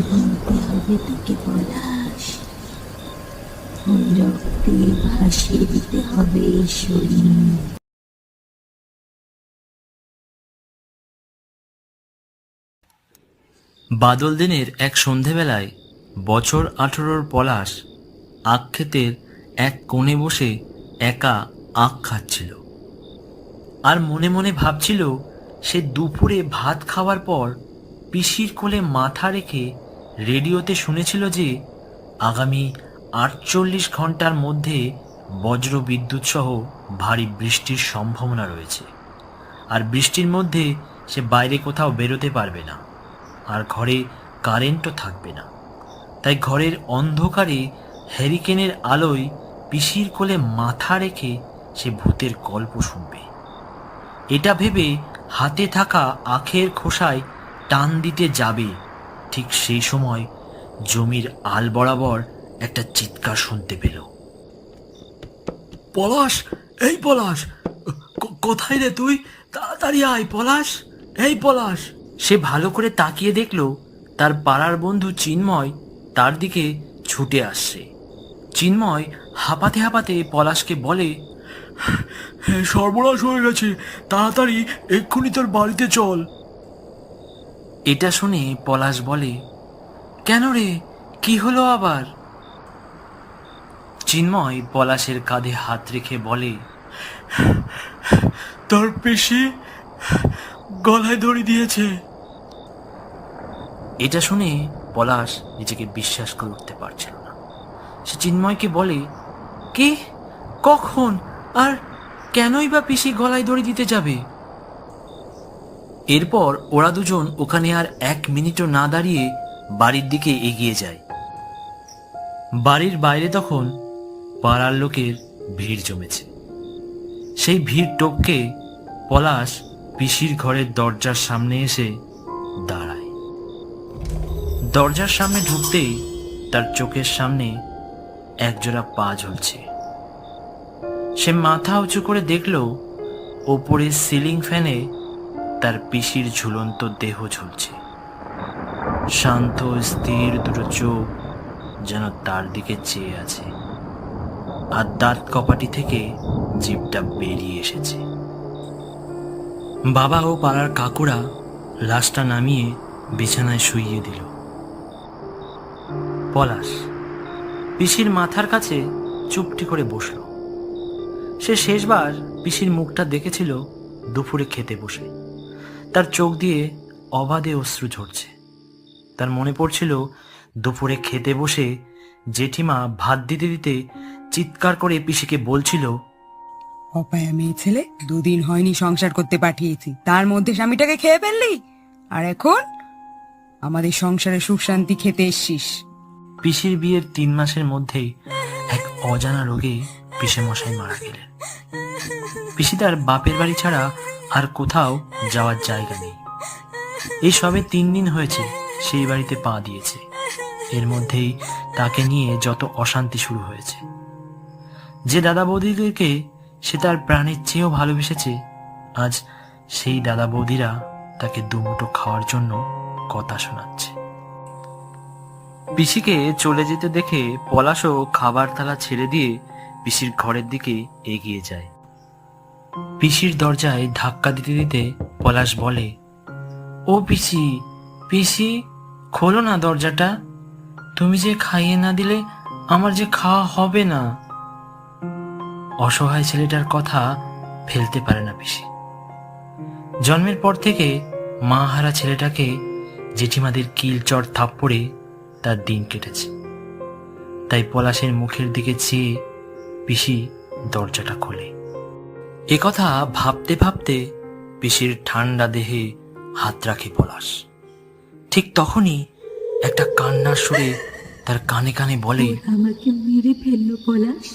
বলতে হবে তোকে পলাশ, ওই রক্তে ভাসিয়ে দিতে হবে এই শরীর। বাদল দিনের এক সন্ধেবেলায় বছর 18 পলাশ আখ ক্ষেতের এক কোণে বসে একা আখ খাচ্ছিল আর মনে মনে ভাবছিল সে দুপুরে ভাত খাওয়ার পর পিসির কোলে মাথা রেখে রেডিওতে শুনেছিল যে আগামী 48 ঘন্টার মধ্যে বজ্র বিদ্যুৎ সহ ভারী বৃষ্টির সম্ভাবনা রয়েছে, আর বৃষ্টির মধ্যে সে বাইরে কোথাও বেরোতে পারবে না, আর ঘরে কারেন্টও থাকবে না। তাই ঘরের অন্ধকারে হ্যারিকেনের আলোয় পিসির কোলে মাথা রেখে সে ভূতের গল্প শুনবে। এটা ভেবে হাতে থাকা আখের খোসায় টান দিতে যাবে, ঠিক সেই সময় জমির আল বরাবর একটা চিৎকার শুনতে পেল। পলাশ, এই পলাশ, কোথায় রে তুই? তাড়াতাড়ি আয় পলাশ, এই পলাশ। সে ভালো করে তাকিয়ে দেখল তার পাড়ার বন্ধু চিন্ময় তার দিকে ছুটে আসছে। চিন্ময় হাঁপাতে হাঁপাতে পলাশকে বলে, সর্বনাশ হয়ে গেছে, তাড়াতাড়ি এক্ষুনি তোর বাড়িতে চল। এটা শুনে পলাশ বলে, কেন রে, কি হলো আবার? চিন্ময় পলাশের কাঁধে হাত রেখে বলে, তোর পিসি গলায় দড়ি দিয়েছে। এটা শুনে পলাশ নিজেকে বিশ্বাস করে উঠতে পারছিল না। সে চিন্ময়কে বলে, কে, কখন, আর কেনই বা পিসি গলায় দড়ি দিতে যাবে? এরপর ওরা দুজন ওখানে আর 1 মিনিটও না দাঁড়িয়ে বাড়ির দিকে এগিয়ে যায়। বাড়ির বাইরে তখন পাড়ার লোকের ভিড় জমেছে। সেই ভিড় টপকে পলাশ পিসির ঘরের দরজার সামনে এসে দাঁড়ায়। দরজার সামনে ঢুকতেই তার চোখের সামনে একজোড়া পা ঝুলছে। সে মাথা উঁচু করে দেখল ওপরে সিলিং ফ্যানে তার পিসির ঝুলন্ত দেহ ঝুলছে। শান্ত স্থির দুটো চোখ যেন তার দিকে চেয়ে আছে, আর দাঁত কপাটি থেকে জিভটা বেরিয়ে এসেছে। বাবা ও পাড়ার কাকুরা লাশটা নামিয়ে বিছানায় শুইয়ে দিল। পলাশ পিসির মাথার কাছে চুপটি করে বসল। সে শেষবার পিসির মুখটা দেখেছিল দুপুরে খেতে বসে। তার চোখ দিয়ে অবাধে অশ্রু ঝরছে। তার মনে পড়ছিল দুপুরে খেতে বসে জেঠিমা ভাত দিতে দিতে চিৎকার করে পিসিকে বলছিল, অপায়া মেয়ে ছেলে, 2 দিন হয়নি সংসার করতে পাঠিয়েছি, তার মধ্যে স্বামীটাকে খেয়ে ফেললি, আর এখন আমাদের সংসারে সুখ শান্তি খেতে এসছিস। পিসির বিয়ের 3 মাসের মধ্যেই এক অজানা রোগে পিসে মশাই মারা গেলেন। পিসি তার বাপের বাড়ি ছাড়া আর কোথাও যাওয়ার জায়গা নেই। এই সবে 3 দিন হয়েছে সেই বাড়িতে পা দিয়েছে। এর মধ্যেই তাকে নিয়ে যত অশান্তি শুরু হয়েছে। যে দাদা বৌদিদেরকে সে তার প্রাণের চেয়েও ভালোবেসেছে, আজ সেই দাদা বৌদিরা তাকে দুমুঠো খাওয়ার জন্য কথা শোনাচ্ছে। পিসিকে চলে যেতে দেখে পলাশও খাবার থালা ছেড়ে দিয়ে পিসির ঘরের দিকে এগিয়ে যায়। পিসির দরজায় ধাক্কা দিতে দিতে পলাশ বলে, ও পিসি, পিসি খোলো না দরজাটা, তুমি যে খাইয়ে না দিলে আমার যে খাওয়া হবে না। অসহায় ছেলেটার কথা ফেলতে পারে না পিসি। জন্মের পর থেকে মা হারা ছেলেটাকে জেঠিমাদের কিলচর থাপ্পড়ে তার দিন কেটেছে। তাই পলাশের মুখের দিকে চেয়ে পিসি দরজাটা খোলে। একথা ভাবতে ভাবতে পিসির ঠান্ডা দেহে হাত রাখে পলাশ। ঠিক তখনই একটা কান্নার সুরে তার কানে কানে বলে, আমাকে মেরে ফেললো পলাশ,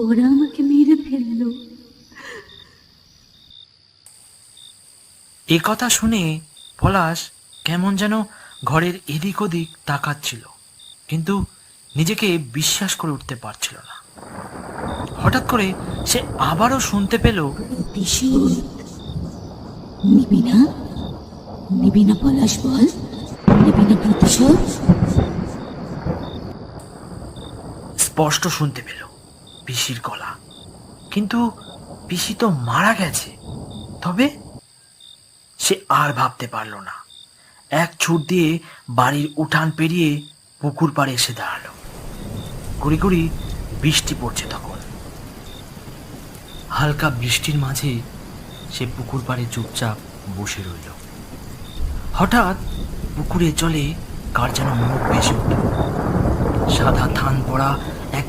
ওরা আমাকে মেরে ফেললো। একথা শুনে পলাশ কেমন যেন ঘরের এদিক ওদিক তাকাচ্ছিল, কিন্তু নিজেকে বিশ্বাস করে উঠতে পারছিল না। হঠাৎ করে সে আবারও শুনতে পেল, প্রতিশোধ নিবি না, নিবি না পলাশ, বল নিবি না প্রতিশোধ? প্রতিশোধ? স্পষ্ট শুনতে পেল পিসির গলা, কিন্তু পিসি তো মারা গেছে। তবে সে আর ভাবতে পারল না। এক ছুট দিয়ে বাড়ির উঠান পেরিয়ে পুকুর পাড়ে এসে দাঁড়ালো। গুড়ি গুড়ি বৃষ্টি পড়ছে তখন। হালকা বৃষ্টির মাঝে সে পুকুর পাড়ে চুপচাপ বসে রইল। হঠাৎ পুকুরে জলে কার যেন মুখ ভেসে উঠল। সাদা থান পড়া এক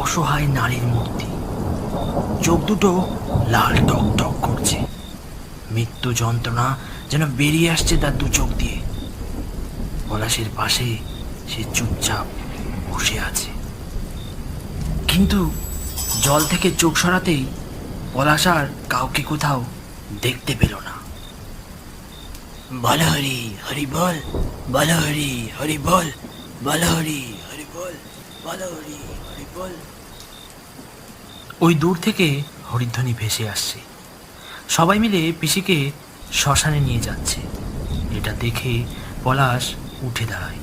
অসহায় নারীর মূর্তি। চোখ দুটো লাল টক টক করছে। মৃত্যু যন্ত্রণা যেন বেরিয়ে আসছে তার দু চোখ দিয়ে। পলাশের পাশে সে চুপচাপ বসে আছে, কিন্তু জল থেকে চোখ সরাতেই পলাশ আর কাউকে কোথাও দেখতে পেল না। বল হরি হরি বল, বল হরি হরি বল, বল হরি হরি বল, বল হরি হরি বল। ওই দূর থেকে হরিধ্বনি ভেসে আসছে। সবাই মিলে পিসিকে শ্মশানে নিয়ে যাচ্ছে। এটা দেখে পলাশ উঠে দাঁড়ায়।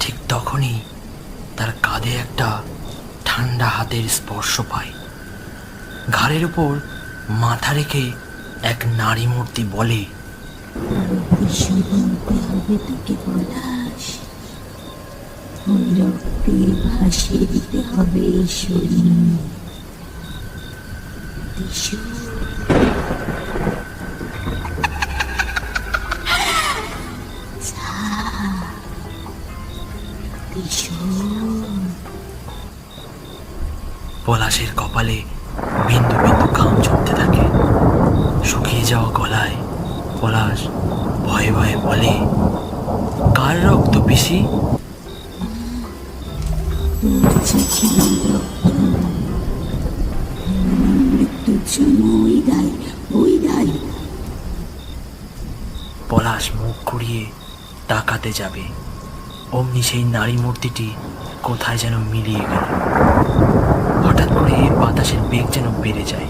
ঠিক তখনই তার কাঁধে একটা ঠান্ডা হাতের স্পর্শ পায়। ঘাড়ের উপর মাথা রেখে এক নারী মূর্তি বলে, প্রতিশোধ নিতে হবে তোকে পলাশ। ওই রক্তে ভাসিয়ে দিতে হবে এই শরীর। প্রতিশোধ। পলাশের কপালে বিন্দু বিন্দু ঘাম জমতে থাকে। শুকিয়ে যাওয়া গলায় পলাশ ভয়ে ভয়ে বলে, কার রক্ত পিসি? মৃত্যুর জন্য ওই দায়, ওই দায়। পলাশ মুখ ঘুরিয়ে তাকাতে যাবে, অমনি সেই নারী মূর্তিটি কোথায় যেন মিলিয়ে গেল। হঠাৎ করে বাতাসের বেগ যেন বেড়ে যায়।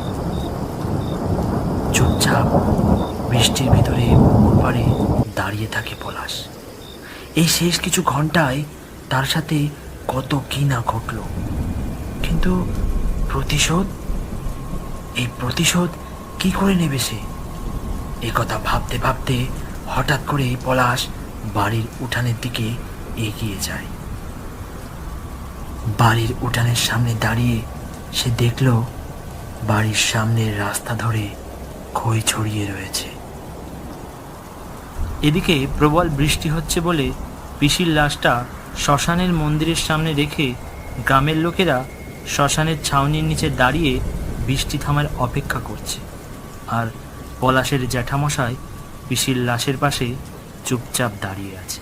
চুপচাপ বৃষ্টির ভিতরে পুকুর পাড়ে দাঁড়িয়ে থাকে পলাশ। এই শেষ কিছু ঘন্টায় তার সাথে কত কি না ঘটল, কিন্তু প্রতিশোধ, এই প্রতিশোধ কি করে নেবে সে? এ কথা ভাবতে ভাবতে হঠাৎ করে পলাশ বাড়ির উঠানের দিকে এগিয়ে যায়। বাড়ির উঠানের সামনে দাঁড়িয়ে সে দেখল বাড়ির সামনের রাস্তা ধরে খই ছড়িয়ে রয়েছে। এদিকে প্রবল বৃষ্টি হচ্ছে বলে পিসির লাশটা শ্মশানের মন্দিরের সামনে রেখে গ্রামের লোকেরা শ্মশানের ছাউনির নিচে দাঁড়িয়ে বৃষ্টি থামার অপেক্ষা করছে। আর পলাশের জ্যাঠামশাই পিসির লাশের পাশে চুপচাপ দাঁড়িয়ে আছে।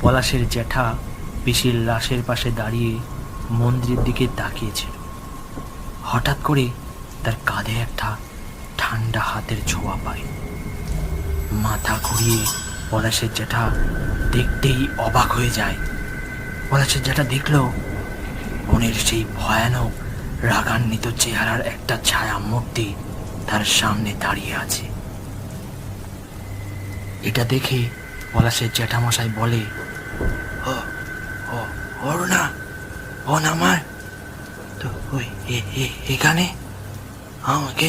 পলাশের জ্যাঠা পিসির লাশের পাশে দাঁড়িয়ে মন্দিরের দিকে তাকিয়েছিল। হঠাৎ করে তার কাঁধে একটা ঠান্ডা হাতের ছোঁয়া পায়। মাথা ঘুরিয়ে পলাশের জ্যাঠা দেখতেই অবাক হয়ে যায়। পলাশের জ্যাঠা দেখল বোনের সেই ভয়ানক রাগান্বিত চেহারার একটা ছায়া মূর্তি তার সামনে দাঁড়িয়ে আছে। এটা দেখে পলাশের জ্যাঠামশাই বলে, ও ও ওর না, বোন আমার তো ওই এখানে, আমাকে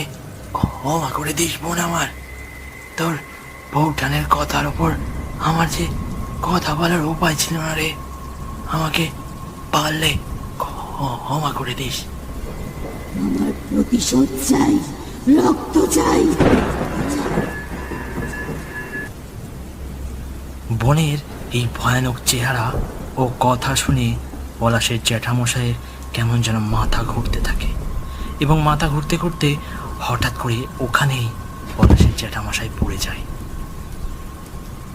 ক্ষমা করে দিস বোন আমার। তোর বউঠানের কথার ওপর আমার যে কথা বলার উপায় ছিল না রে, আমাকে পারলে ক্ষমা করে দিস। আমার প্রতিশোধ চাই, রক্ত চাই। বোনের এই ভয়ানক চেহারা ও কথা শুনে পলাশের জ্যাঠামশাইয়ের কেমন যেন মাথা ঘুরতে থাকে, এবং মাথা ঘুরতে ঘুরতে হঠাৎ করে ওখানেই পলাশের জ্যাঠামশাই পড়ে যায়।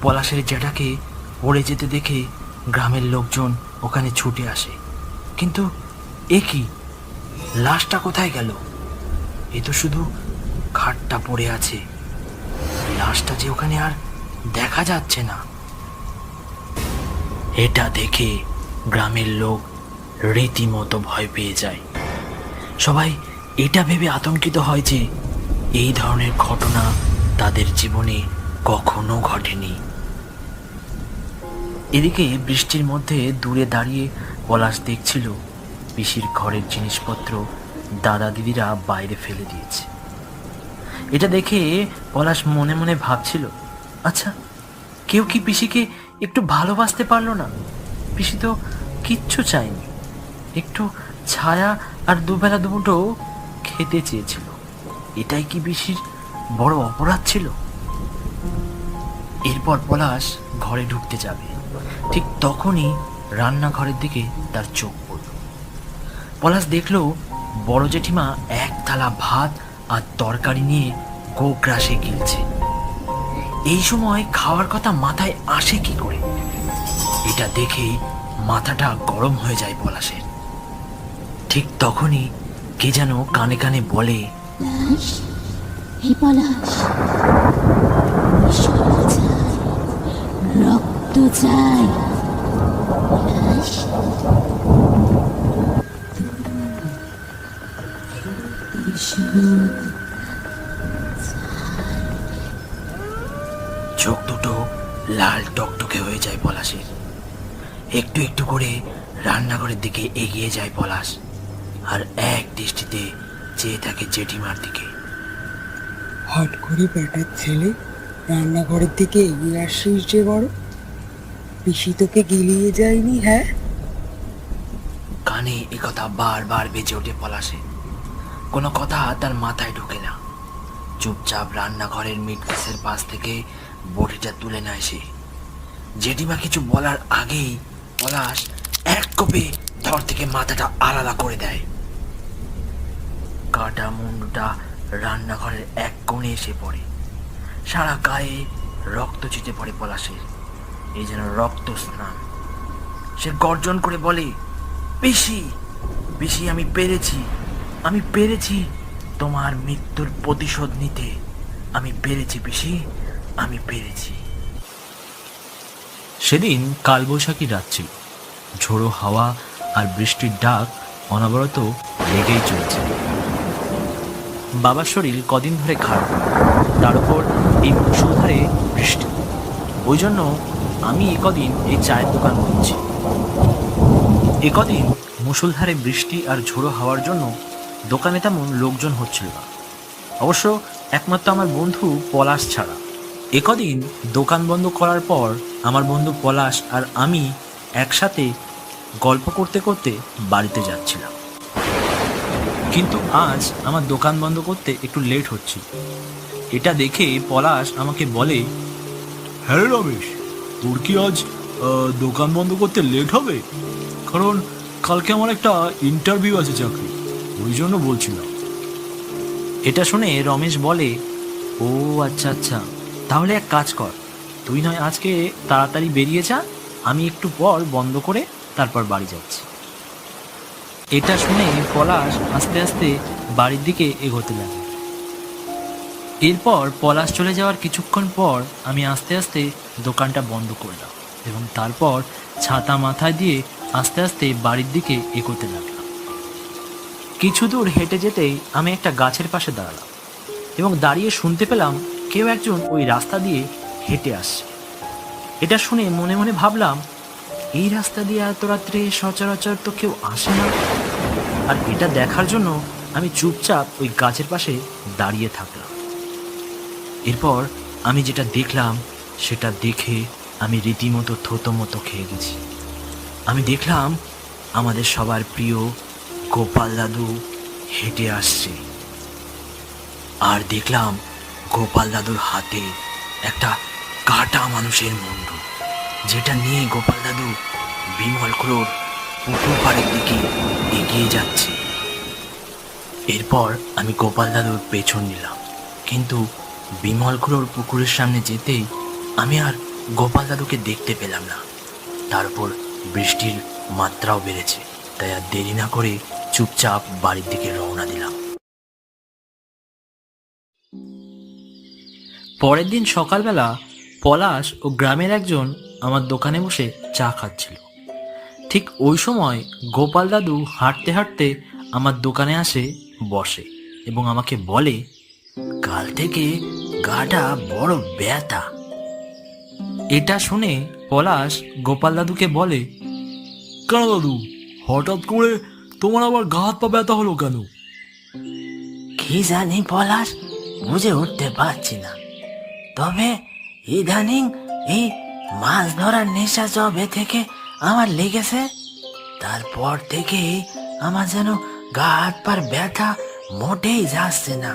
পলাশের জ্যাঠাকে পড়ে যেতে দেখে গ্রামের লোকজন ওখানে ছুটে আসে, কিন্তু এ কি, লাশটা কোথায় গেল? এ তো শুধু খাটটা পড়ে আছে, লাশটা যে ওখানে আর দেখা যাচ্ছে না। এটা দেখে গ্রামের লোক রীতিমতো ভয় পেয়ে যায়। সবাই এটা ভেবে আতঙ্কিত হয় যে এই ধরনের ঘটনা তাদের জীবনে কখনো ঘটেনি। এদিকে বৃষ্টির মধ্যে দূরে দাঁড়িয়ে পলাশ দেখছিল পিসির ঘরের জিনিসপত্র দাদা দিদিরা বাইরে ফেলে দিয়েছে। এটা দেখে পলাশ মনে মনে ভাবছিল, আচ্ছা কেউ কি পিসিকে একটু ভালোবাসতে পারলো না? পিসি তো কিচ্ছু চায়নি, একটু ছায়া আর দুবেলা দুটো খেতে চেয়েছিল। এটাই কি পিসির বড় অপরাধ ছিল? এরপর পলাশ ঘরে ঢুকতে যাবে, ঠিক তখনই রান্নাঘরের দিকে তার চোখ পড়ল। পলাশ দেখল বড় জেঠিমা এক থালা ভাত আর তরকারি নিয়ে গোগ্রাসে গিলছে। এই সময় খাওয়ার কথা মাথায় আসে কি করে? এটা দেখে মাথাটা গরম হয়ে যায় পলাশের। ঠিক তখনই কে যেন কানে কানে বলে, পলাশ, এই পলাশ, সরা চাই, রক্ত চাই। পলাশ, চোখ দুটো লাল টকটকে হয়ে যায় পলাশের। একটু একটু করে রান্নাঘরের দিকে এগিয়ে যায় পলাশ, আর এক দৃষ্টিতে চেয়ে থাকে জেঠিমার দিকে। হট করে বেটার ছেলে রান্নাঘরের দিকে এগিয়ে আসছিস যে বড়, পিসি তোকে গিলিয়ে যায়নি? হ্যাঁ, কানে একথা বারবার বেজে ওঠে পলাশে। কোনো কথা তার মাথায় ঢোকে না। চুপচাপ রান্নাঘরের মিটকেসের পাশ থেকে বটিটা তুলে নেয় সে। জেঠিমা কিছু বলার আগেই পলাশ এক কোপে ধর থেকে মাথাটা আলাদা করে দেয়। কাটা মুন্ডুটা রান্নাঘরের এক কোণে এসে পড়ে। সারা গায়ে রক্ত ছিটে পড়ে পলাশের। এই যেন রক্ত স্নান। সে গর্জন করে বলে, পিসি, পিসি, আমি পেরেছি, আমি পেরেছি তোমার মৃত্যুর প্রতিশোধ নিতে। আমি পেরেছি পিসি, আমি পেরেছি। সেদিন কালবৈশাখী রাত ছিল। ঝোড়ো হাওয়া আর বৃষ্টির ডাক অনবরত লেগেই চলছে। বাবার শরীর কদিন ধরে খারাপ, তার উপর এই মুষলধারে বৃষ্টি। ওই জন্য আমি একদিন এই চায়ের দোকান খুলছি। একদিন মুষলধারে বৃষ্টি আর ঝোড়ো হাওয়ার জন্য দোকানে তেমন লোকজন হচ্ছিল না, অবশ্য একমাত্র আমার বন্ধু পলাশ ছাড়া। একদিন দোকান বন্ধ করার পর আমার বন্ধু পলাশ আর আমি একসাথে গল্প করতে করতে বাড়িতে যাচ্ছিলাম। কিন্তু আজ আমার দোকান বন্ধ করতে একটু লেট হচ্ছে। এটা দেখে পলাশ আমাকে বলে, হ্যাঁ রে রমেশ, তোর কি আজ দোকান বন্ধ করতে লেট হবে? কারণ কালকে আমার একটা ইন্টারভিউ আছে চাকরি, ওই জন্য বলছিলাম। এটা শুনে রমেশ বলে, ও আচ্ছা আচ্ছা, তাহলে এক কাজ কর, তুই নয় আজকে তাড়াতাড়ি বেরিয়ে যা, আমি একটু পর বন্ধ করে তারপর বাড়ি যাচ্ছি। এটা শুনে পলাশ আস্তে আস্তে বাড়ির দিকে এগোতে লাগে। এরপর পলাশ চলে যাওয়ার কিছুক্ষণ পর আমি আস্তে আস্তে দোকানটা বন্ধ করলাম এবং তারপর ছাতা মাথায় দিয়ে আস্তে আস্তে বাড়ির দিকে এগোতে লাগলাম। কিছু দূর হেঁটে যেতেই আমি একটা গাছের পাশে দাঁড়ালাম এবং দাঁড়িয়ে শুনতে পেলাম কেউ একজন ওই রাস্তা দিয়ে হেঁটে আসছে। এটা শুনে মনে মনে ভাবলাম, এই রাস্তা দিয়ে এত রাত্রে সচরাচর তো কেউ আসে না। আর এটা দেখার জন্য আমি চুপচাপ ওই গাছের পাশে দাঁড়িয়ে থাকলাম। এরপর আমি যেটা দেখলাম সেটা দেখে আমি রীতিমতো থতমত খেয়ে গেছি। আমি দেখলাম আমাদের সবার প্রিয় গোপাল দাদু হেঁটে আসছে, আর দেখলাম গোপাল দাদুর হাতে একটা কাটা মানুষের মুন্ডু, যেটা নিয়ে গোপাল দাদু বিমলকুলোর পুকুর পাড়ের দিকে এগিয়ে যাচ্ছে। এরপর আমি গোপাল দাদুর পেছন নিলাম, কিন্তু বিমলকুলোর পুকুরের সামনে যেতেই আমি আর গোপাল দাদুকে দেখতে পেলাম না। তারপর বৃষ্টির মাত্রাও বেড়েছে, তাই আর দেরি না করে চুপচাপ বাড়ির দিকে রওনা দিলাম। পরের দিন সকালবেলা পলাশ ও গ্রামের একজন আমার দোকানে বসে চা খাচ্ছিল। ঠিক ওই সময় গোপাল দাদু হাঁটতে হাঁটতে আমার দোকানে আসে, বসে এবং আমাকে বলে, কাল থেকে গাটা বড় ব্যথা। এটা শুনে পলাশ গোপাল দাদুকে বলে, কেন দাদু, হঠাৎ করে তোমার আবার গা হাত পা ব্যথা হলো কেন? কি জানি পলাশ, বুঝে উঠতে পারছি না। তবে ইদানিং এই মাছ ধরার নেশা জবে থেকে আমার লেগেছে, তারপর থেকেই আমার যেন গা হাত পার ব্যথা মোটেই যাচ্ছে না।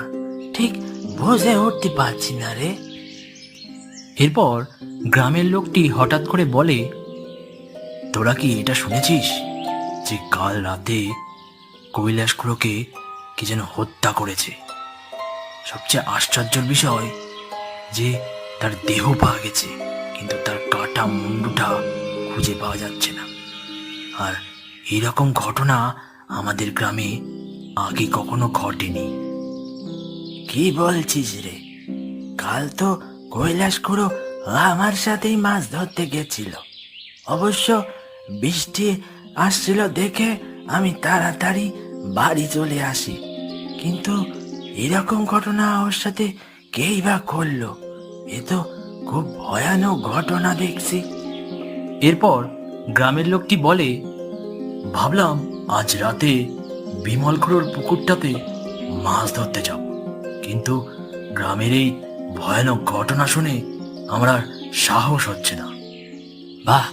ঠিক বুঝে উঠতে পারছি না রে। এরপর গ্রামের লোকটি হঠাৎ করে বলে, তোরা কি এটা শুনেছিস যে কাল রাতে কৈলাস খুড়োকে কি যেন হত্যা করেছে? সবচেয়ে আশ্চর্যের বিষয় যে তার দেহ পাওয়া গেছে, কিন্তু তার কাটা মুন্ডুটা খুঁজে পাওয়া যাচ্ছে না। আর এইরকম ঘটনা আমাদের গ্রামে আগে কখনো ঘটেনি। কি বলছিস রে? কাল তো কৈলাস খুড়ো আমার সাথেই মাছ ধরতে গেছিল। অবশ্য বৃষ্টি আসছিল দেখে আমি তাড়াতাড়ি বাড়ি চলে আসি, কিন্তু এরকম ঘটনা ওর সাথে কেই বা করলো? এ তো খুব ভয়ানক ঘটনা দেখছি। এরপর গ্রামের লোকটি বলে, ভাবলাম আজ রাতে বিমল খুড়োর পুকুরটাতে মাছ ধরতে যাব, কিন্তু গ্রামের এই ভয়ানক ঘটনা শুনে আমার আর সাহস হচ্ছে না। বাহ,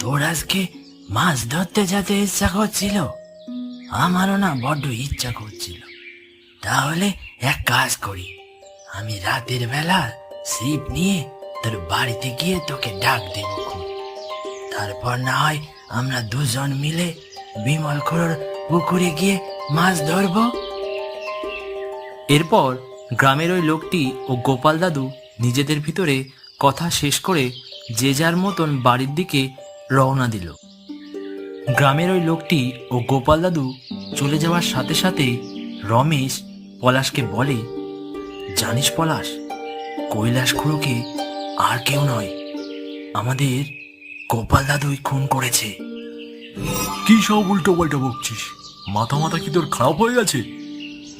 তোর আজকে মাছ ধরতে যেতে ইচ্ছা করছিল? আমারও না বড্ড ইচ্ছা করছিল। তাহলে এক কাজ করি, আমি রাতের বেলা ছিপ নিয়ে তোর বাড়িতে গিয়ে তোকে ডাক দেব। তারপর না হয় আমরা দুজন মিলে বিমল খুড়োর পুকুরে গিয়ে মাছ ধরবো। এরপর গ্রামের ওই লোকটি ও গোপাল দাদু নিজেদের ভিতরে কথা শেষ করে যে যার মতন বাড়ির দিকে রওনা দিল। গ্রামের ওই লোকটি ও গোপাল দাদু চলে যাওয়ার সাথে সাথে রমেশ পলাশকে বলে, জানিস পলাশ, কৈলাস খুড়োকে আর কেউ নয়, আমাদের গোপাল দাদুই খুন করেছে। কি সব উল্টো পাল্টা বকছিস? মাথা মাথা কি তোর খারাপ হয়ে গেছে?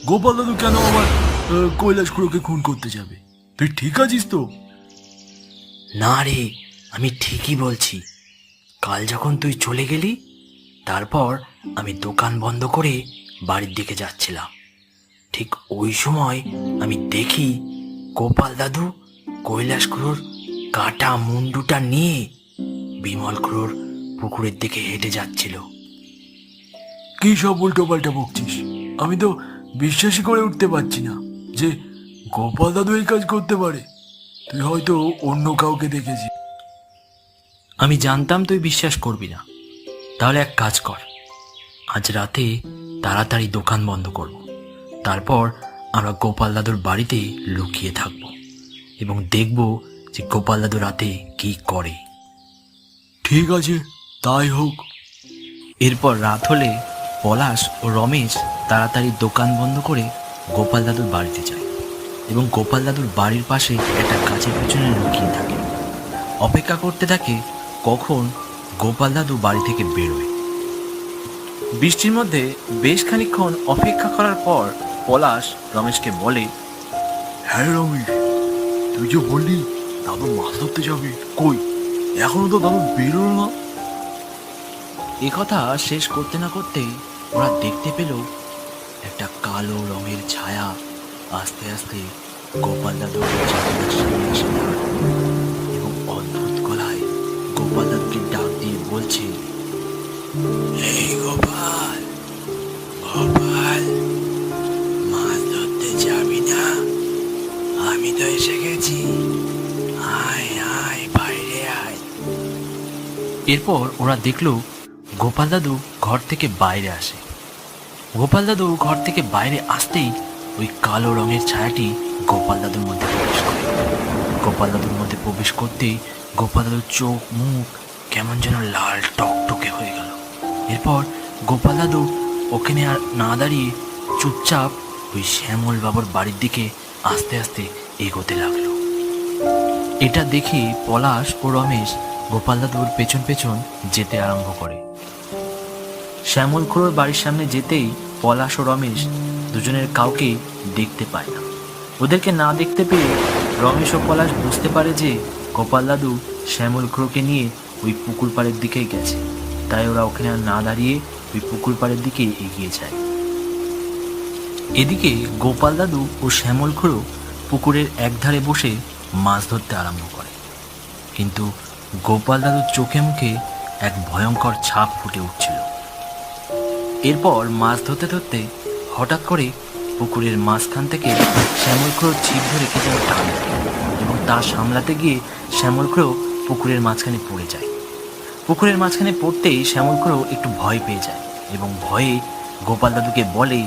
গোপাল দাদু কেন আবার কৈলাস খুড়োকে খুন করতে যাবে? তুই ঠিক আছিস তো? না রে, আমি ঠিকই বলছি। কাল যখন তুই চলে গেলি, তারপর আমি দোকান বন্ধ করে বাড়ির দিকে যাচ্ছিলাম। ঠিক ওই সময় আমি দেখি গোপাল দাদু কৈলাস খুড়োর কাটা মুন্ডুটা নিয়ে বিমল খুড়োর পুকুরের দিকে হেঁটে যাচ্ছিল। কি সব উল্টো পাল্টা বকছিস? আমি তো বিশ্বাসই করে উঠতে পারছি না যে গোপাল দাদু এই কাজ করতে পারে। তুই হয়তো অন্য কাউকে দেখেছিস। আমি জানতাম তুই বিশ্বাস করবি না। তাহলে এক কাজ কর, আজ রাতে তাড়াতাড়ি দোকান বন্ধ করব, তারপর আমরা গোপাল দাদুর বাড়িতে লুকিয়ে থাকব এবং দেখব যে গোপাল দাদু রাতে কি করে। ঠিক আছে, তাই হোক। এরপর রাত হলে পলাশ ও রমেশ তাড়াতাড়ি দোকান বন্ধ করে গোপাল দাদুর বাড়িতে যায় এবং গোপাল দাদুর বাড়ির পাশে একটা গাছের পেছনে লুকিয়ে থাকে। অপেক্ষা করতে থাকে কখন গোপাল দাদু বাড়ি থেকে বেরোয়। বৃষ্টির মধ্যে বেশ খানিকক্ষণ অপেক্ষা করার পর পলাশ রমেশকে বলে, হ্যাঁ রমেশ, তুই যে বললি দাদু মাছ ধরতে যাবে, কই এখনো তো দাদু বেরোলো না। এ কথা শেষ করতে না করতেই ওরা দেখতে পেল একটা কালো রঙের ছায়া আস্তে আস্তে গোপাল দাদুর জানলার সামনে এসে দাঁড়ালো এবং অদ্ভুত গলায় গোপাল দাদুকে ডাক দিয়ে বলছে, এই গোপাল, গোপাল, মাছ ধরতে যাবি না? আমি তো এসে গেছি, আয় আয়, বাইরে আয়। এরপর ওরা দেখল গোপাল দাদু ঘর থেকে বাইরে আসে। গোপাল দাদু ঘর থেকে বাইরে আসতেই ওই কালো রঙের ছায়াটি গোপাল দাদুর মধ্যে প্রবেশ করে। গোপাল দাদুর মধ্যে প্রবেশ করতেই গোপাল দাদুর চোখ মুখ কেমন যেন লাল টকটকে হয়ে গেল। এরপর গোপাল দাদু ওখানে আর না দাঁড়িয়ে চুপচাপ ওই শ্যামল বাবুর বাড়ির দিকে আস্তে আস্তে এগোতে লাগলো। এটা দেখে পলাশ ও রমেশ গোপাল দাদুর পেছন পেছন যেতে আরম্ভ করে। শ্যামল খুড়োর বাড়ির সামনে যেতেই পলাশ ও রমেশ দুজনের কাউকে দেখতে পায় না। ওদেরকে না দেখতে পেয়ে রমেশ ও পলাশ বুঝতে পারে যে গোপাল দাদু শ্যামল ক্রোকে নিয়ে ওই পুকুর পাড়ের দিকেই গেছে। তাই ওরা ওখানে আর না দাঁড়িয়ে ওই পুকুর পাড়ের দিকে এগিয়ে যায়। এদিকে গোপাল দাদু ও শ্যামল খুড়ো পুকুরের একধারে বসে মাছ ধরতে আরম্ভ করে। কিন্তু গোপাল দাদুর চোখে মুখে এক ভয়ঙ্কর ছাপ ফুটে উঠছিল। এরপর মাছ ধরতে ধরতে হঠাৎ করে পুকুরের মাঝখান থেকে শ্যামল খুড়োর ছিপ ধরে কে যেন টানে এবং তা সামলাতে গিয়ে শ্যামল খুড়ো পুকুরের মাঝখানে পড়ে যায়। পুকুরের মাঝখানে পড়তেই শ্যামল খুড়ো একটু ভয় পেয়ে যায় এবং ভয়ে গোপাল দাদুকে বলে,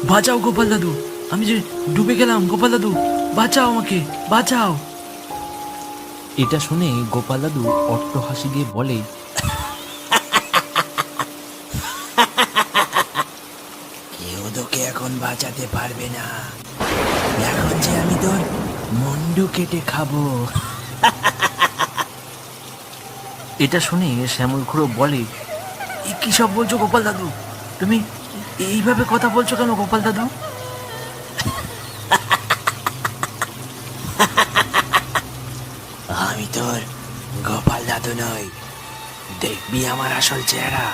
বাঁচাও গোপাল দাদু, আমি যে ডুবে গেলাম, গোপাল দাদু বাঁচাও, আমাকে বাঁচাও। এটা শুনে গোপাল দাদু অট্ট হাসি দিয়ে বলে, কেউ তোকে এখন বাঁচাতে পারবে না, এখন যে আমি তোর মুন্ডু কেটে খাবো। এটা শুনে শ্যামল খুড়ো বলে, কি সব বলছো গোপাল দাদু, তুমি এইভাবে কথা বলছো কেন গোপাল দাদু? আমি তোর গোপাল দাদু নই, দেখবি আমার আসল চেহারা,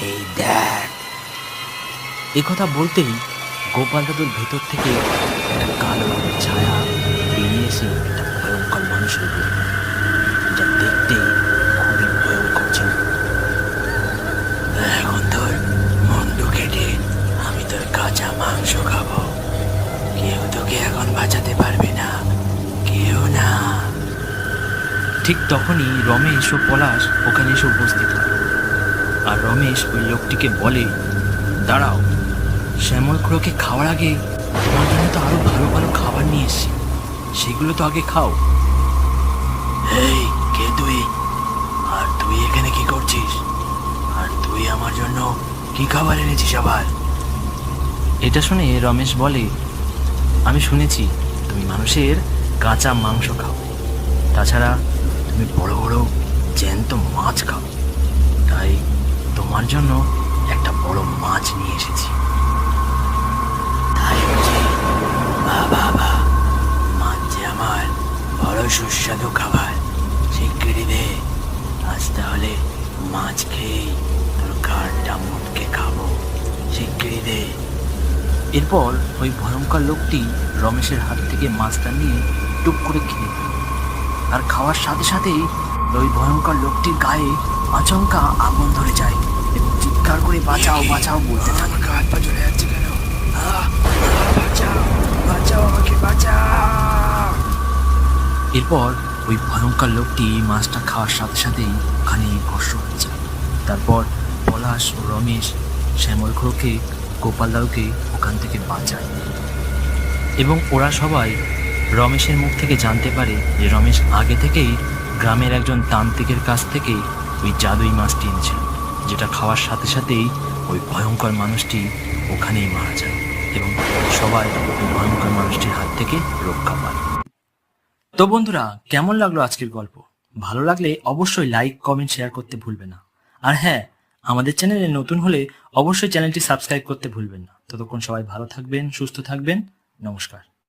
এই দেখ। কথা বলতেই গোপাল দাদুর ভেতর থেকে একটা কালো রঙের ছায়া বেরিয়ে এসে একটা ভয়ঙ্কর মানুষের রূপ, যা দেখতে খুবই ভয়ঙ্কর ছিল। এখন তোর মুন্ডু কেটে আমি তোর কাঁচা মাংস খাবো, কেউ তোকে এখন বাঁচাতে পারবে না, কেউ না। ঠিক তখনই রমেশ ও পলাশ ওখানে এসে উপস্থিত হয়। আর রমেশ ওই লোকটিকে বলে, দাঁড়াও, শ্যামল খুড়োকে খাওয়ার আগে তোমার জন্য তো আরো ভালো ভালো খাবার নিয়ে এসছি, সেগুলো তো আগে খাও। এই কে তুই? আর তুই এখানে কি করছিস? আর তুই আমার জন্য কি খাবার এনেছিস আবার? এটা শুনে রমেশ বলে, আমি শুনেছি তুমি মানুষের কাঁচা মাংস খাও, তাছাড়া তুমি বড় বড় জ্যান্ত মাছ খাও, তাই তোমার জন্য একটা বড় মাছ নিয়ে এসেছি। তাই বুঝি? বাবা, মাছ যে আমার বড় সুস্বাদু খাবার, শিগগিরই দে, আজ তাহলে মাছ খেয়েই তোর ঘাড়টা মুটকে খাবো, শিগগিরই দে। এরপর ওই ভয়ঙ্কর লোকটি রমেশের হাত থেকে মাছটা নিয়ে টুপ করে খেয়ে ফেলে। আর খাওয়ার সাথে সাথেই ওই ভয়ঙ্কর লোকটির গায়ে আচমকা আগুন ধরে যায় এবং চিৎকার করে বাঁচাও বাঁচাও বলতে থাকে। আমার হাত পা চলে যাচ্ছে কেন? বাঁচাও, বাঁচাও, আমাকে বাঁচাও। এরপর ওই ভয়ঙ্কর লোকটি মাছটা খাওয়ার সাথে সাথেই ওখানেই ভস্ম হয়ে যায়। তারপর পলাশ ও রমেশ শ্যামল খুড়োকে, গোপাল দাদুকে ওখান থেকে বাঁচায় এবং ওরা সবাই রমেশের মুখ থেকে জানতে পারে যে রমেশ আগে থেকেই গ্রামের একজন তান্ত্রিকের কাছ থেকে ওই জাদুই মাছটি এনেছিল, যেটা খাওয়ার সাথে সাথেই ওই ভয়ঙ্কর মানুষটি ওখানেই মারা যায় এবং সবাই ওই ভয়ঙ্কর মানুষটির হাত থেকে রক্ষা পায়। তো বন্ধুরা, কেমন লাগলো আজকের গল্প? ভালো লাগলে অবশ্যই লাইক, কমেন্ট, শেয়ার করতে ভুলবে না। আর হ্যাঁ, আমাদের চ্যানেলে নতুন হলে অবশ্যই চ্যানেলটি সাবস্ক্রাইব করতে ভুলবেন না। ততক্ষণ সবাই ভালো থাকবেন, সুস্থ থাকবেন। নমস্কার।